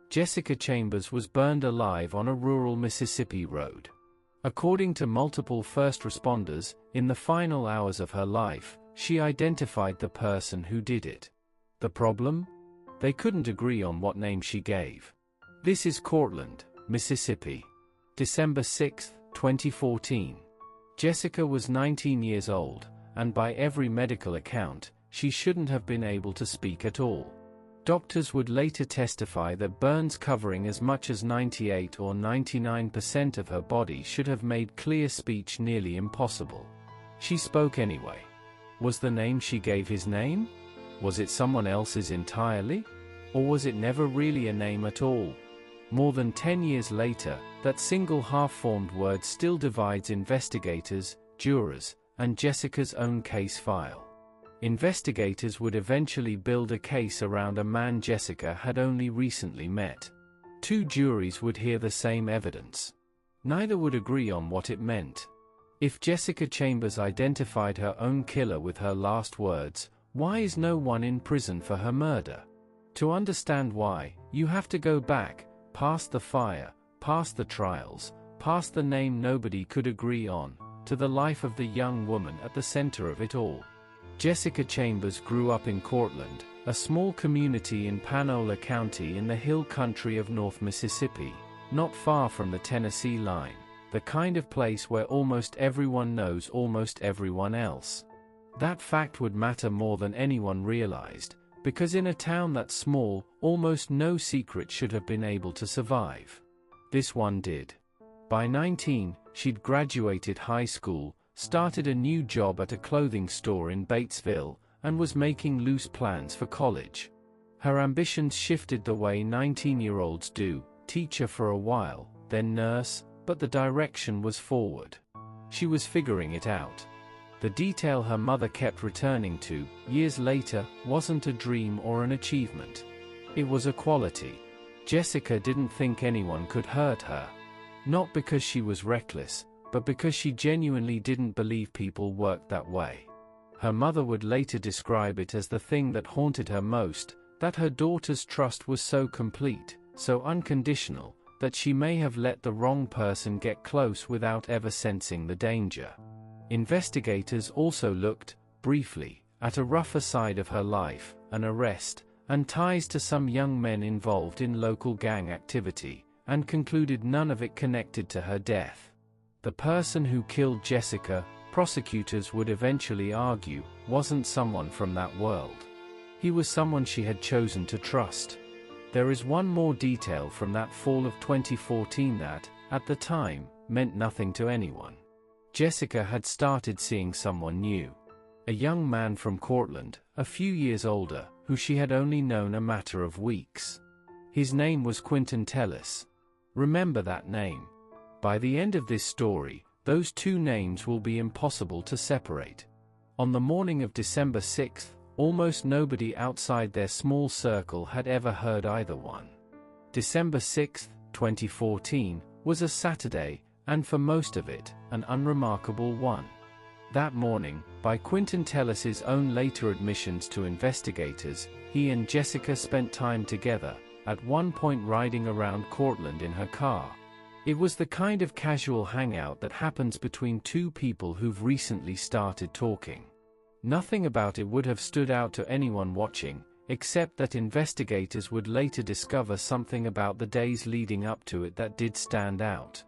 Jessica Chambers was burned alive on a rural Mississippi road. According to multiple first responders, in the final hours of her life, she identified the person who did it. The problem? They couldn't agree on what name she gave. This is Cortland, Mississippi. December 6, 2014. Jessica was 19 years old, and by every medical account, she shouldn't have been able to speak at all. Doctors would later testify that burns covering as much as 98 or 99% of her body should have made clear speech nearly impossible. She spoke anyway. Was the name she gave his name? Was it someone else's entirely? Or was it never really a name at all? More than 10 years later, that single half-formed word still divides investigators, jurors, and Jessica's own case file. Investigators would eventually build a case around a man Jessica had only recently met. Two juries would hear the same evidence. Neither would agree on what it meant. If Jessica Chambers identified her own killer with her last words, why is no one in prison for her murder? To understand why, you have to go back, past the fire, past the trials, past the name nobody could agree on, to the life of the young woman at the center of it all. Jessica Chambers grew up in Cortland, a small community in Panola County in the hill country of North Mississippi, not far from the Tennessee line, the kind of place where almost everyone knows almost everyone else. That fact would matter more than anyone realized, because in a town that small, almost no secret should have been able to survive. This one did. By 19, she'd graduated high school, started a new job at a clothing store in Batesville, and was making loose plans for college. Her ambitions shifted the way 19-year-olds do, teacher for a while, then nurse, but the direction was forward. She was figuring it out. The detail her mother kept returning to, years later, wasn't a dream or an achievement. It was a quality. Jessica didn't think anyone could hurt her. Not because she was reckless, but because she genuinely didn't believe people worked that way. Her mother would later describe it as the thing that haunted her most, that her daughter's trust was so complete, so unconditional, that she may have let the wrong person get close without ever sensing the danger. Investigators also looked, briefly, at a rougher side of her life, an arrest, and ties to some young men involved in local gang activity, and concluded none of it connected to her death. The person who killed Jessica, prosecutors would eventually argue, wasn't someone from that world. He was someone she had chosen to trust. There is one more detail from that fall of 2014 that, at the time, meant nothing to anyone. Jessica had started seeing someone new. A young man from Cortland, a few years older, who she had only known a matter of weeks. His name was Quinton Tellis. Remember that name. By the end of this story, those two names will be impossible to separate. On the morning of December 6th, almost nobody outside their small circle had ever heard either one. December 6th, 2014, was a Saturday, and for most of it, an unremarkable one. That morning, by Quinton Tellis's own later admissions to investigators, he and Jessica spent time together, at one point riding around Cortland in her car. It was the kind of casual hangout that happens between two people who've recently started talking. Nothing about it would have stood out to anyone watching, except that investigators would later discover something about the days leading up to it that did stand out.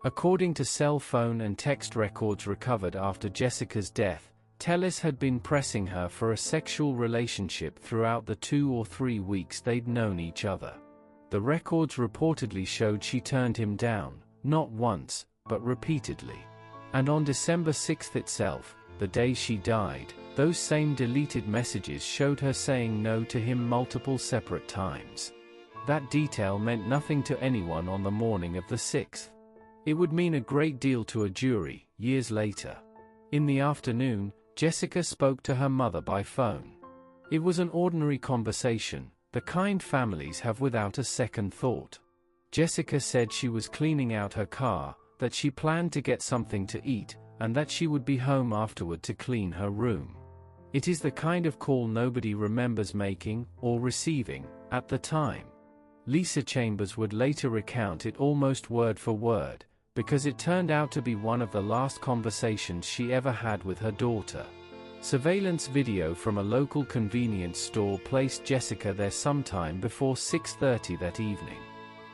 According to cell phone and text records recovered after Jessica's death, Tellis had been pressing her for a sexual relationship throughout the 2 or 3 weeks they'd known each other. The records reportedly showed she turned him down, not once, but repeatedly. And on December 6th itself, the day she died, those same deleted messages showed her saying no to him multiple separate times. That detail meant nothing to anyone on the morning of the 6th. It would mean a great deal to a jury, years later. In the afternoon, Jessica spoke to her mother by phone. It was an ordinary conversation, the kind families have without a second thought. Jessica said she was cleaning out her car, that she planned to get something to eat, and that she would be home afterward to clean her room. It is the kind of call nobody remembers making or receiving at the time. Lisa Chambers would later recount it almost word for word, because it turned out to be one of the last conversations she ever had with her daughter. Surveillance video from a local convenience store placed Jessica there sometime before 6:30 that evening.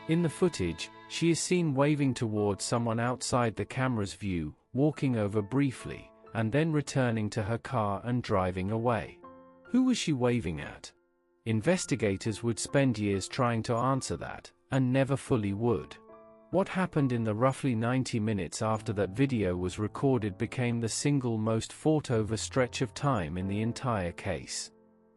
In the footage, she is seen waving towards someone outside the camera's view, walking over briefly, and then returning to her car and driving away. Who was she waving at? Investigators would spend years trying to answer that, and never fully would. What happened in the roughly 90 minutes after that video was recorded became the single most fought-over stretch of time in the entire case.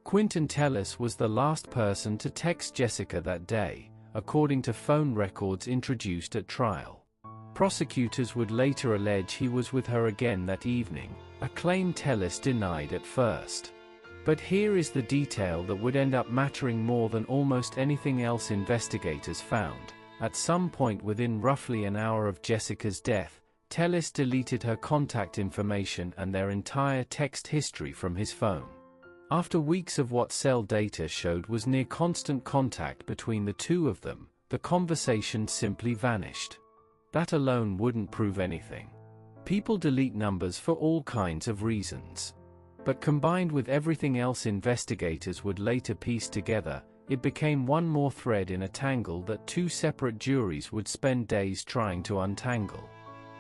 Quinton Tellis was the last person to text Jessica that day, according to phone records introduced at trial. Prosecutors would later allege he was with her again that evening, a claim Tellis denied at first. But here is the detail that would end up mattering more than almost anything else investigators found. At some point within roughly an hour of Jessica's death, Tellis deleted her contact information and their entire text history from his phone. After weeks of what cell data showed was near constant contact between the two of them, the conversation simply vanished. That alone wouldn't prove anything. People delete numbers for all kinds of reasons. But combined with everything else investigators would later piece together, it became one more thread in a tangle that two separate juries would spend days trying to untangle.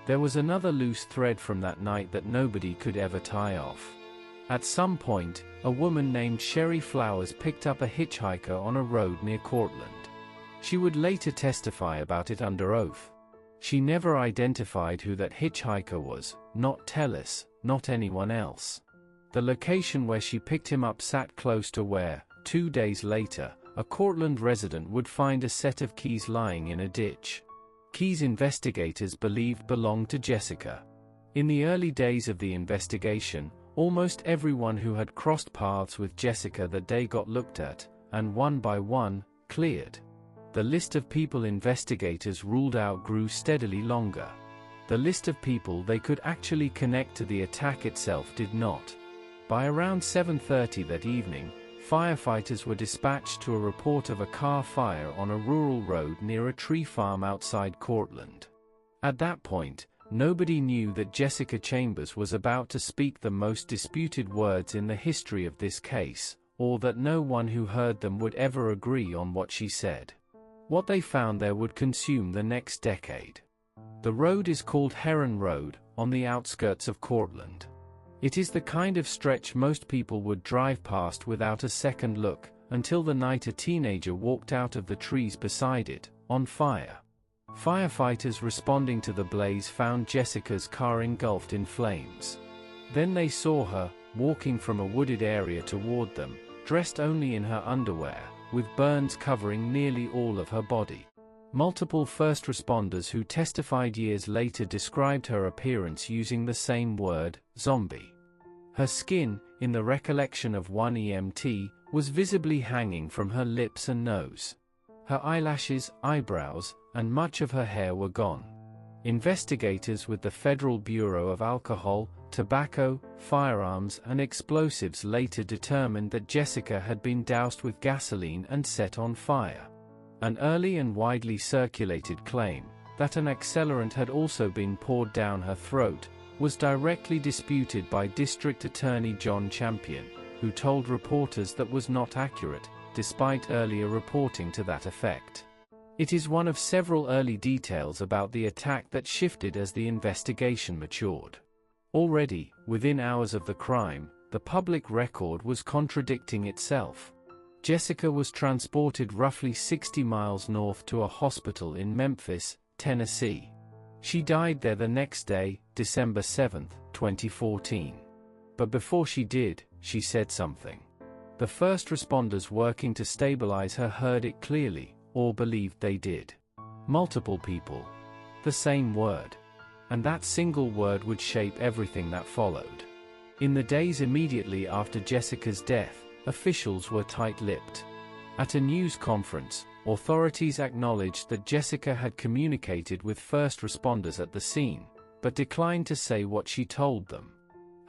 There was another loose thread from that night that nobody could ever tie off. At some point, a woman named Sherry Flowers picked up a hitchhiker on a road near Cortland. She would later testify about it under oath. She never identified who that hitchhiker was, not Tellis, not anyone else. The location where she picked him up sat close to where, 2 days later, a Cortland resident would find a set of keys lying in a ditch. Keys investigators believed belonged to Jessica. In the early days of the investigation, almost everyone who had crossed paths with Jessica that day got looked at, and one by one, cleared. The list of people investigators ruled out grew steadily longer. The list of people they could actually connect to the attack itself did not. By around 7:30 that evening, firefighters were dispatched to a report of a car fire on a rural road near a tree farm outside Cortland. At that point, nobody knew that Jessica Chambers was about to speak the most disputed words in the history of this case, or that no one who heard them would ever agree on what she said. What they found there would consume the next decade. The road is called Heron Road, on the outskirts of Cortland. It is the kind of stretch most people would drive past without a second look, until the night a teenager walked out of the trees beside it, on fire. Firefighters responding to the blaze found Jessica's car engulfed in flames. Then they saw her, walking from a wooded area toward them, dressed only in her underwear, with burns covering nearly all of her body. Multiple first responders who testified years later described her appearance using the same word, zombie. Her skin, in the recollection of one EMT, was visibly hanging from her lips and nose. Her eyelashes, eyebrows, and much of her hair were gone. Investigators with the Federal Bureau of Alcohol, Tobacco, Firearms and Explosives later determined that Jessica had been doused with gasoline and set on fire. An early and widely circulated claim, that an accelerant had also been poured down her throat, was directly disputed by District Attorney John Champion, who told reporters that was not accurate, despite earlier reporting to that effect. It is one of several early details about the attack that shifted as the investigation matured. Already, within hours of the crime, the public record was contradicting itself. Jessica was transported roughly 60 miles north to a hospital in Memphis, Tennessee. She died there the next day, December 7, 2014. But before she did, she said something. The first responders working to stabilize her heard it clearly, or believed they did. Multiple people. The same word. And that single word would shape everything that followed. In the days immediately after Jessica's death, officials were tight-lipped. At a news conference, authorities acknowledged that Jessica had communicated with first responders at the scene, but declined to say what she told them.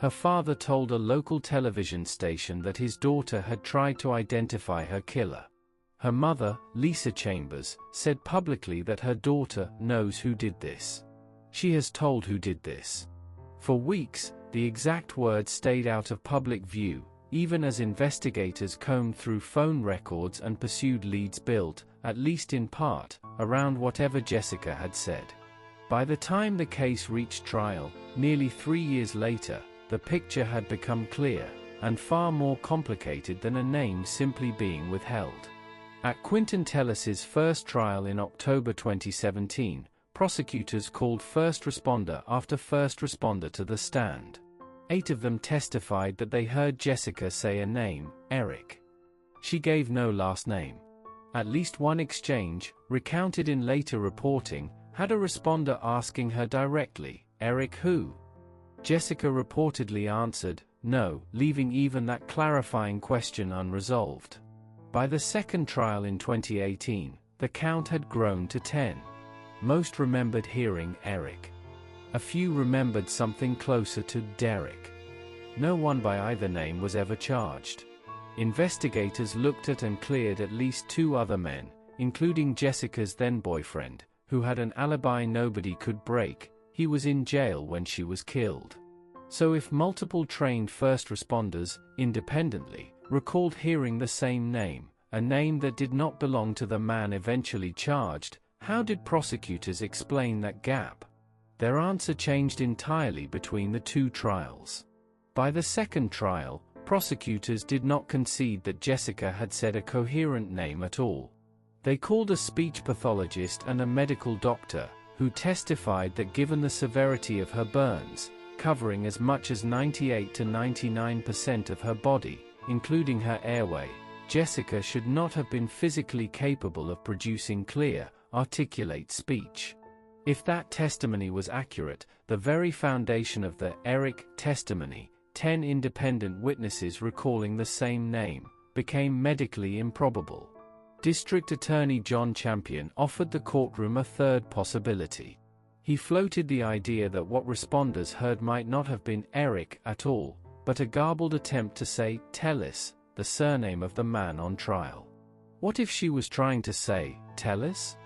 Her father told a local television station that his daughter had tried to identify her killer. Her mother, Lisa Chambers, said publicly that her daughter knows who did this. She has told who did this. For weeks, the exact words stayed out of public view, even as investigators combed through phone records and pursued leads built, at least in part, around whatever Jessica had said. By the time the case reached trial, nearly 3 years later, the picture had become clear, and far more complicated than a name simply being withheld. At Quinton Tellis's first trial in October 2017, prosecutors called first responder after first responder to the stand. 8 of them testified that they heard Jessica say a name, Eric. She gave no last name. At least one exchange, recounted in later reporting, had a responder asking her directly, "Eric who?" Jessica reportedly answered, "No," leaving even that clarifying question unresolved. By the second trial in 2018, the count had grown to 10. Most remembered hearing Eric. A few remembered something closer to Derek. No one by either name was ever charged. Investigators looked at and cleared at least 2 other men, including Jessica's then-boyfriend, who had an alibi nobody could break. He was in jail when she was killed. So if multiple trained first responders, independently, recalled hearing the same name, a name that did not belong to the man eventually charged, how did prosecutors explain that gap? Their answer changed entirely between the 2 trials. By the second trial, prosecutors did not concede that Jessica had said a coherent name at all. They called a speech pathologist and a medical doctor, who testified that given the severity of her burns, covering as much as 98 to 99% of her body, including her airway, Jessica should not have been physically capable of producing clear, articulate speech. If that testimony was accurate, the very foundation of the Eric testimony, 10 independent witnesses recalling the same name, became medically improbable. District Attorney John Champion offered the courtroom a third possibility. He floated the idea that what responders heard might not have been Eric at all, but a garbled attempt to say Tellis, the surname of the man on trial. What if she was trying to say Tellis?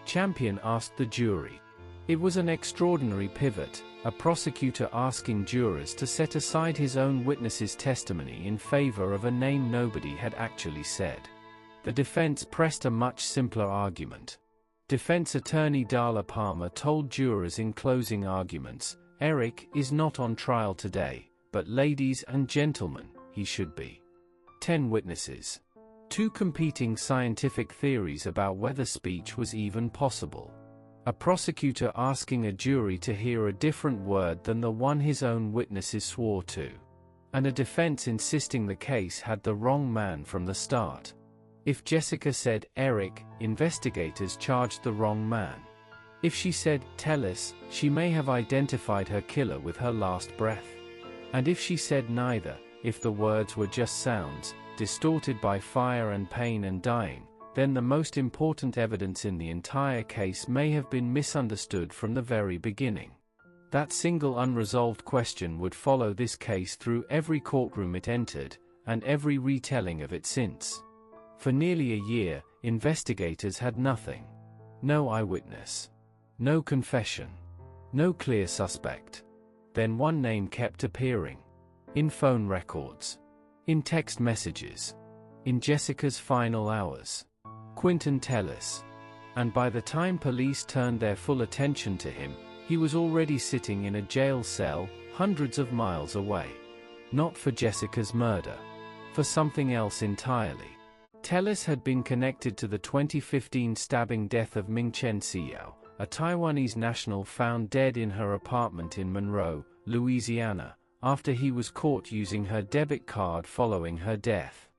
Champion asked the jury. It was an extraordinary pivot, a prosecutor asking jurors to set aside his own witness's testimony in favor of a name nobody had actually said. The defense pressed a much simpler argument. Defense attorney Darla Palmer told jurors in closing arguments, "Eric is not on trial today, but ladies and gentlemen, he should be." 10 witnesses. 2 competing scientific theories about whether speech was even possible. A prosecutor asking a jury to hear a different word than the one his own witnesses swore to. And a defense insisting the case had the wrong man from the start. If Jessica said Eric, investigators charged the wrong man. If she said Tellis, she may have identified her killer with her last breath. And if she said neither, if the words were just sounds, distorted by fire and pain and dying, then the most important evidence in the entire case may have been misunderstood from the very beginning. That single unresolved question would follow this case through every courtroom it entered, and every retelling of it since. For nearly a year, investigators had nothing. No eyewitness. No confession. No clear suspect. Then one name kept appearing. In phone records. In text messages. In Jessica's final hours. Quinton Tellis. And by the time police turned their full attention to him, he was already sitting in a jail cell, hundreds of miles away. Not for Jessica's murder. For something else entirely. Tellis had been connected to the 2015 stabbing death of Ming-Chen Xiao, a Taiwanese national found dead in her apartment in Monroe, Louisiana, after he was caught using her debit card following her death.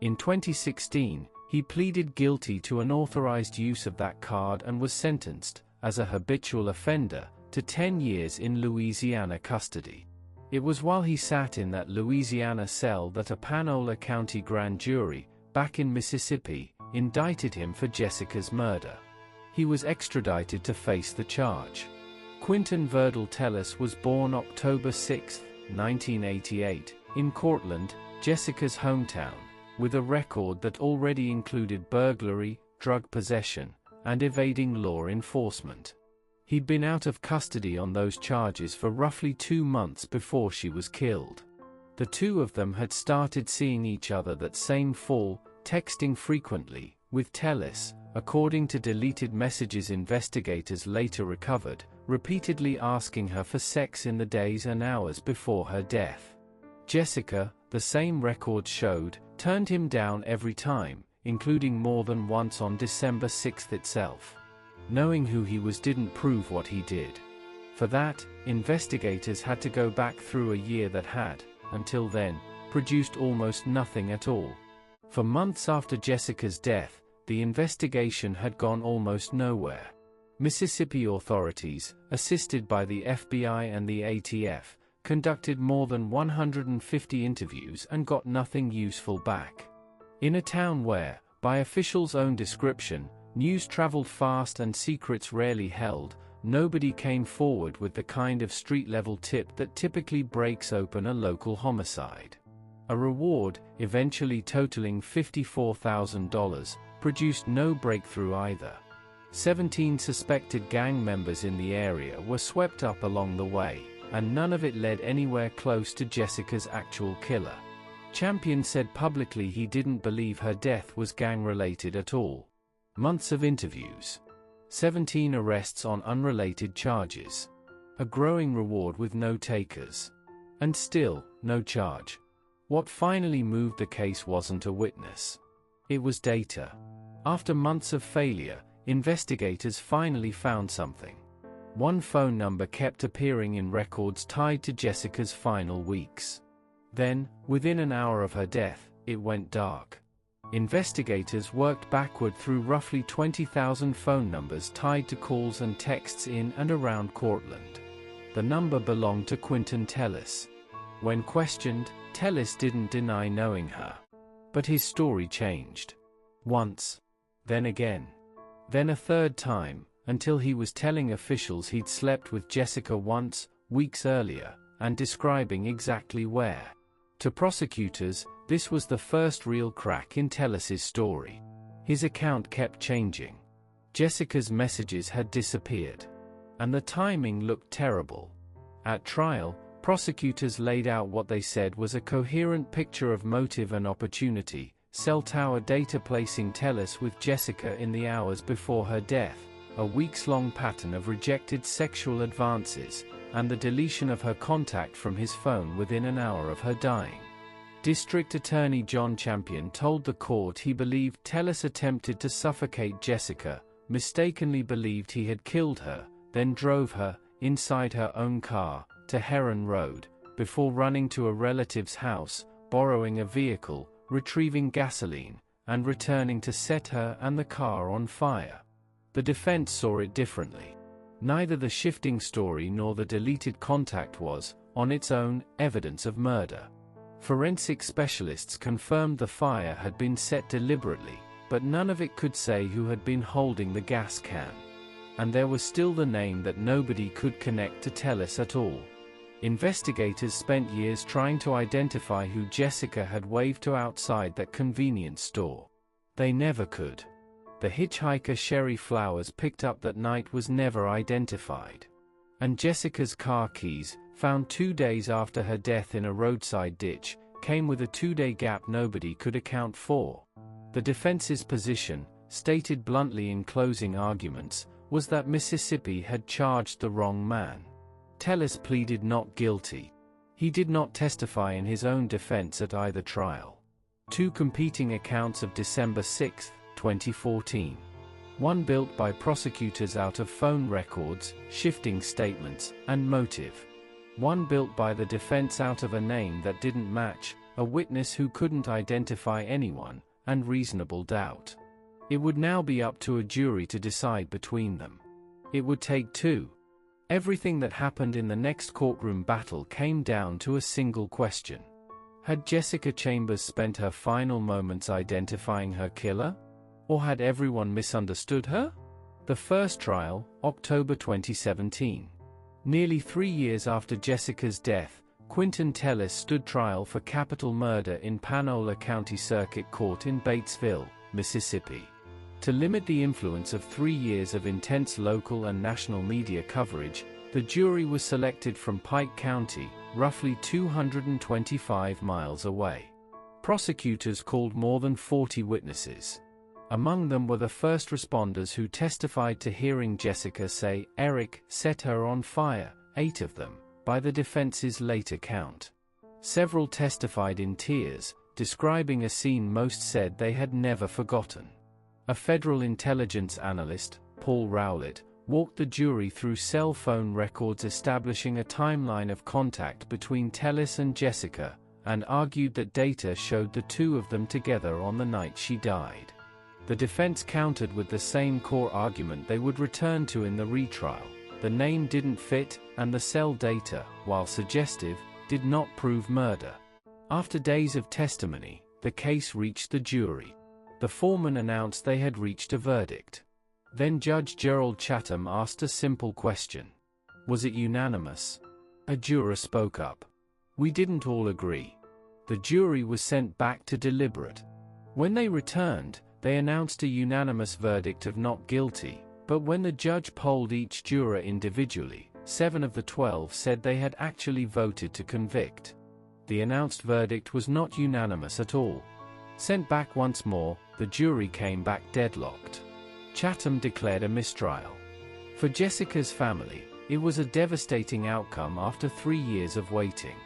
In 2016, he pleaded guilty to unauthorized use of that card and was sentenced, as a habitual offender, to 10 years in Louisiana custody. It was while he sat in that Louisiana cell that a Panola County grand jury, back in Mississippi, indicted him for Jessica's murder. He was extradited to face the charge. Quinton Tellis was born October 6, 1988, in Cortland, Jessica's hometown, with a record that already included burglary, drug possession, and evading law enforcement. He'd been out of custody on those charges for roughly 2 months before she was killed. The two of them had started seeing each other that same fall, texting frequently, with Tellis, according to deleted messages investigators later recovered, repeatedly asking her for sex in the days and hours before her death. Jessica, the same record showed, turned him down every time, including more than once on December 6 itself. Knowing who he was didn't prove what he did. For that, investigators had to go back through a year that had, until then, produced almost nothing at all. For months after Jessica's death, the investigation had gone almost nowhere. Mississippi authorities, assisted by the FBI and the ATF, conducted more than 150 interviews and got nothing useful back. In a town where, by officials' own description, news traveled fast and secrets rarely held, nobody came forward with the kind of street-level tip that typically breaks open a local homicide. A reward, eventually totaling $54,000, produced no breakthrough either. 17 suspected gang members in the area were swept up along the way, and none of it led anywhere close to Jessica's actual killer. Champion said publicly he didn't believe her death was gang-related at all. Months of interviews. 17 arrests on unrelated charges. A growing reward with no takers. And still, no charge. What finally moved the case wasn't a witness. It was data. After months of failure, investigators finally found something. One phone number kept appearing in records tied to Jessica's final weeks. Then, within an hour of her death, it went dark. Investigators worked backward through roughly 20,000 phone numbers tied to calls and texts in and around Cortland. The number belonged to Quinton Tellis. When questioned, Tellis didn't deny knowing her. But his story changed. Once. Then again. Then a third time, until he was telling officials he'd slept with Jessica once, weeks earlier, and describing exactly where. To prosecutors, this was the first real crack in Tellis's story. His account kept changing. Jessica's messages had disappeared. And the timing looked terrible. At trial, prosecutors laid out what they said was a coherent picture of motive and opportunity, cell tower data placing Tellis with Jessica in the hours before her death, a weeks-long pattern of rejected sexual advances, and the deletion of her contact from his phone within an hour of her dying. District Attorney John Champion told the court he believed Tellis attempted to suffocate Jessica, mistakenly believed he had killed her, then drove her, inside her own car, to Heron Road, before running to a relative's house, borrowing a vehicle, retrieving gasoline, and returning to set her and the car on fire. The defense saw it differently. Neither the shifting story nor the deleted contact was, on its own, evidence of murder. Forensic specialists confirmed the fire had been set deliberately, but none of it could say who had been holding the gas can. And there was still the name that nobody could connect to Tellis at all. Investigators spent years trying to identify who Jessica had waved to outside that convenience store. They never could. The hitchhiker Sherry Flowers picked up that night was never identified. And Jessica's car keys, found 2 days after her death in a roadside ditch, came with a 2-day gap nobody could account for. The defense's position, stated bluntly in closing arguments, was that Mississippi had charged the wrong man. Tellis pleaded not guilty. He did not testify in his own defense at either trial. 2 competing accounts of December 6, 2014. One built by prosecutors out of phone records, shifting statements, and motive. One built by the defense out of a name that didn't match, a witness who couldn't identify anyone, and reasonable doubt. It would now be up to a jury to decide between them. It would take 2. Everything that happened in the next courtroom battle came down to a single question. Had Jessica Chambers spent her final moments identifying her killer? Or had everyone misunderstood her? The first trial, October 2017. Nearly 3 years after Jessica's death, Quinton Tellis stood trial for capital murder in Panola County Circuit Court in Batesville, Mississippi. To limit the influence of 3 years of intense local and national media coverage, the jury was selected from Pike County, roughly 225 miles away. Prosecutors called more than 40 witnesses. Among them were the first responders who testified to hearing Jessica say Eric set her on fire, 8 of them, by the defense's later count. Several testified in tears, describing a scene most said they had never forgotten. A federal intelligence analyst, Paul Rowlett, walked the jury through cell phone records establishing a timeline of contact between Tellis and Jessica, and argued that data showed the two of them together on the night she died. The defense countered with the same core argument they would return to in the retrial. The name didn't fit, and the cell data, while suggestive, did not prove murder. After days of testimony, the case reached the jury. The foreman announced they had reached a verdict. Then Judge Gerald Chatham asked a simple question. Was it unanimous? A juror spoke up. We didn't all agree. The jury was sent back to deliberate. When they returned, they announced a unanimous verdict of not guilty, but when the judge polled each juror individually, 7 of the 12 said they had actually voted to convict. The announced verdict was not unanimous at all. Sent back once more, the jury came back deadlocked. Chatham declared a mistrial. For Jessica's family, it was a devastating outcome after 3 years of waiting.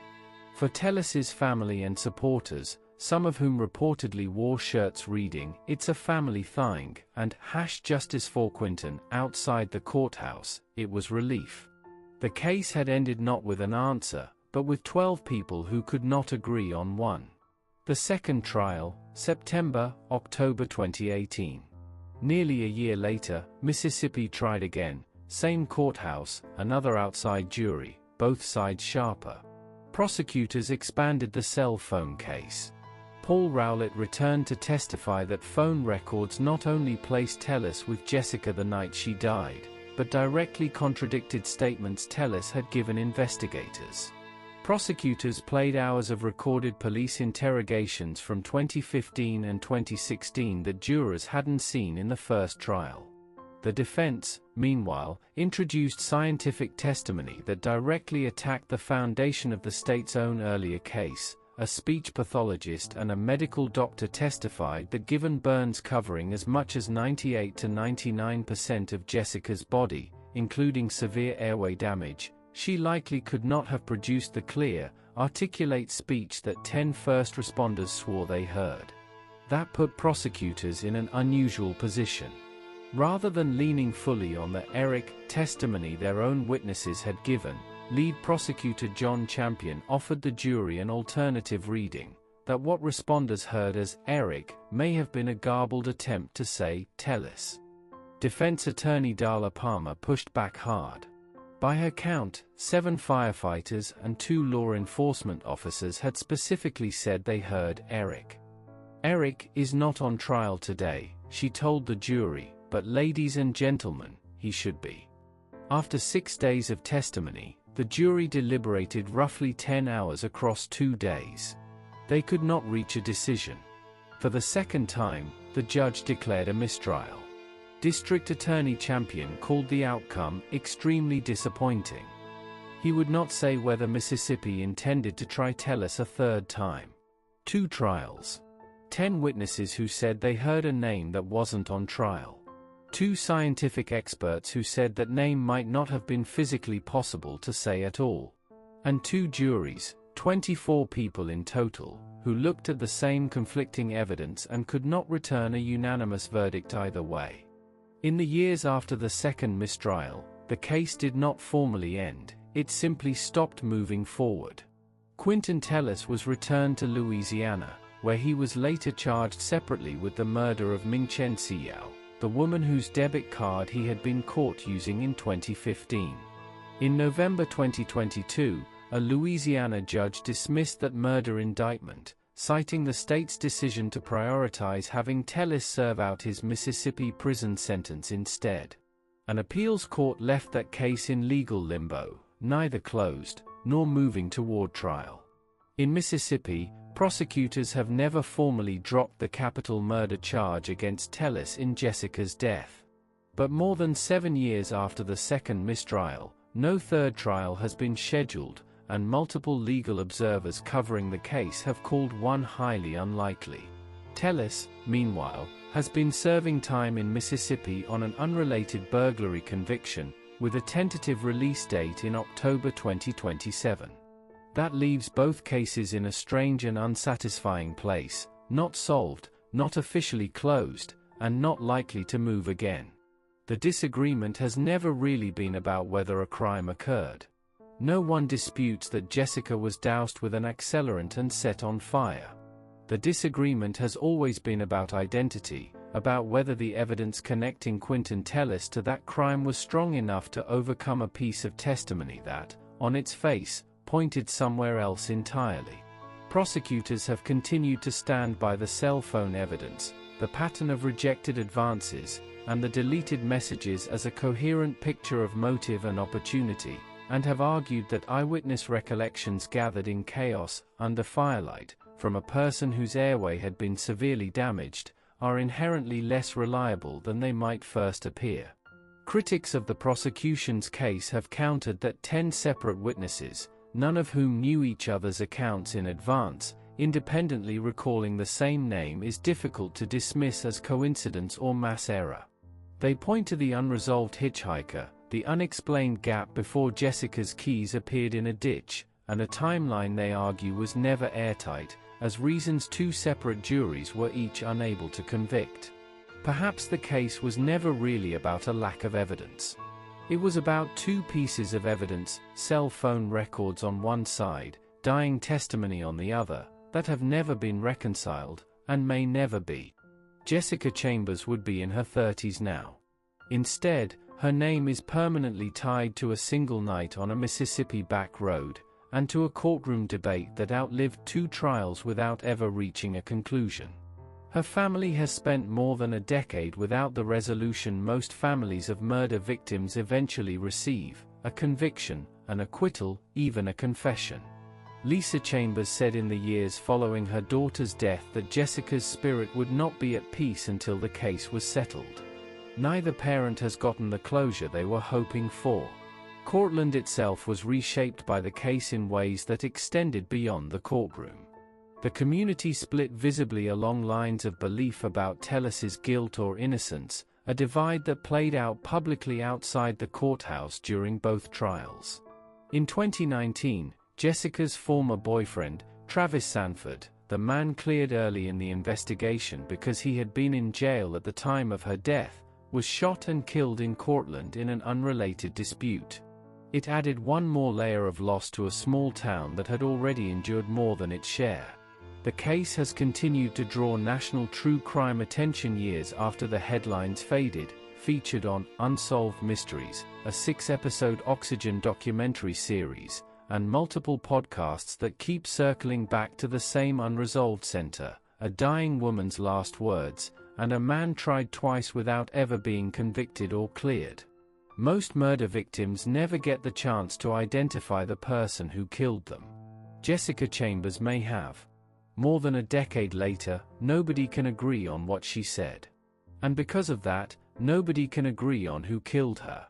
For Tellis's family and supporters, some of whom reportedly wore shirts reading "It's a family thing" and #Justice for Quinton outside the courthouse, it was relief. The case had ended not with an answer, but with 12 people who could not agree on one. The second trial, September-October 2018. Nearly a year later, Mississippi tried again, same courthouse, another outside jury, both sides sharper. Prosecutors expanded the cell phone case. Paul Rowlett returned to testify that phone records not only placed Tellis with Jessica the night she died, but directly contradicted statements Tellis had given investigators. Prosecutors played hours of recorded police interrogations from 2015 and 2016 that jurors hadn't seen in the first trial. The defense, meanwhile, introduced scientific testimony that directly attacked the foundation of the state's own earlier case. A speech pathologist and a medical doctor testified that given burns covering as much as 98 to 99% of Jessica's body, including severe airway damage, she likely could not have produced the clear, articulate speech that 10 first responders swore they heard. That put prosecutors in an unusual position. Rather than leaning fully on the Eric testimony their own witnesses had given, lead prosecutor John Champion offered the jury an alternative reading, that what responders heard as Eric may have been a garbled attempt to say Tellis. Defense attorney Darla Palmer pushed back hard. By her count, 7 firefighters and 2 law enforcement officers had specifically said they heard Eric. Eric is not on trial today, she told the jury, but ladies and gentlemen, he should be. After 6 days of testimony, the jury deliberated roughly 10 hours across 2 days. They could not reach a decision. For the second time, the judge declared a mistrial. District Attorney Champion called the outcome extremely disappointing. He would not say whether Mississippi intended to try Tellis a third time. 2 trials. 10 witnesses who said they heard a name that wasn't on trial. 2 scientific experts who said that name might not have been physically possible to say at all. And 2 juries, 24 people in total, who looked at the same conflicting evidence and could not return a unanimous verdict either way. In the years after the second mistrial, the case did not formally end, it simply stopped moving forward. Quinton Tellis was returned to Louisiana, where he was later charged separately with the murder of Ming-Chen Siyao, the woman whose debit card he had been caught using in 2015. In November 2022, a Louisiana judge dismissed that murder indictment, citing the state's decision to prioritize having Tellis serve out his Mississippi prison sentence instead. An appeals court left that case in legal limbo, neither closed, nor moving toward trial. In Mississippi, prosecutors have never formally dropped the capital murder charge against Tellis in Jessica's death. But more than 7 years after the second mistrial, no third trial has been scheduled, and multiple legal observers covering the case have called one highly unlikely. Tellis, meanwhile, has been serving time in Mississippi on an unrelated burglary conviction, with a tentative release date in October 2027. That leaves both cases in a strange and unsatisfying place, not solved, not officially closed, and not likely to move again. The disagreement has never really been about whether a crime occurred. No one disputes that Jessica was doused with an accelerant and set on fire. The disagreement has always been about identity, about whether the evidence connecting Quinton Tellis to that crime was strong enough to overcome a piece of testimony that, on its face, pointed somewhere else entirely. Prosecutors have continued to stand by the cell phone evidence, the pattern of rejected advances, and the deleted messages as a coherent picture of motive and opportunity, and have argued that eyewitness recollections gathered in chaos, under firelight, from a person whose airway had been severely damaged, are inherently less reliable than they might first appear. Critics of the prosecution's case have countered that 10 separate witnesses, none of whom knew each other's accounts in advance, independently recalling the same name is difficult to dismiss as coincidence or mass error. They point to the unresolved hitchhiker, the unexplained gap before Jessica's keys appeared in a ditch, and a timeline they argue was never airtight, as reasons 2 separate juries were each unable to convict. Perhaps the case was never really about a lack of evidence. It was about 2 pieces of evidence, cell phone records on one side, dying testimony on the other, that have never been reconciled, and may never be. Jessica Chambers would be in her 30s now. Instead, her name is permanently tied to a single night on a Mississippi back road, and to a courtroom debate that outlived 2 trials without ever reaching a conclusion. Her family has spent more than a decade without the resolution most families of murder victims eventually receive: a conviction, an acquittal, even a confession. Lisa Chambers said in the years following her daughter's death that Jessica's spirit would not be at peace until the case was settled. Neither parent has gotten the closure they were hoping for. Cortland itself was reshaped by the case in ways that extended beyond the courtroom. The community split visibly along lines of belief about Tellis's guilt or innocence, a divide that played out publicly outside the courthouse during both trials. In 2019, Jessica's former boyfriend, Travis Sanford, the man cleared early in the investigation because he had been in jail at the time of her death, was shot and killed in Cortland in an unrelated dispute. It added one more layer of loss to a small town that had already endured more than its share. The case has continued to draw national true crime attention years after the headlines faded, featured on Unsolved Mysteries, a 6-episode Oxygen documentary series, and multiple podcasts that keep circling back to the same unresolved center: a dying woman's last words, and a man tried twice without ever being convicted or cleared. Most murder victims never get the chance to identify the person who killed them. Jessica Chambers may have. More than a decade later, nobody can agree on what she said. And because of that, nobody can agree on who killed her.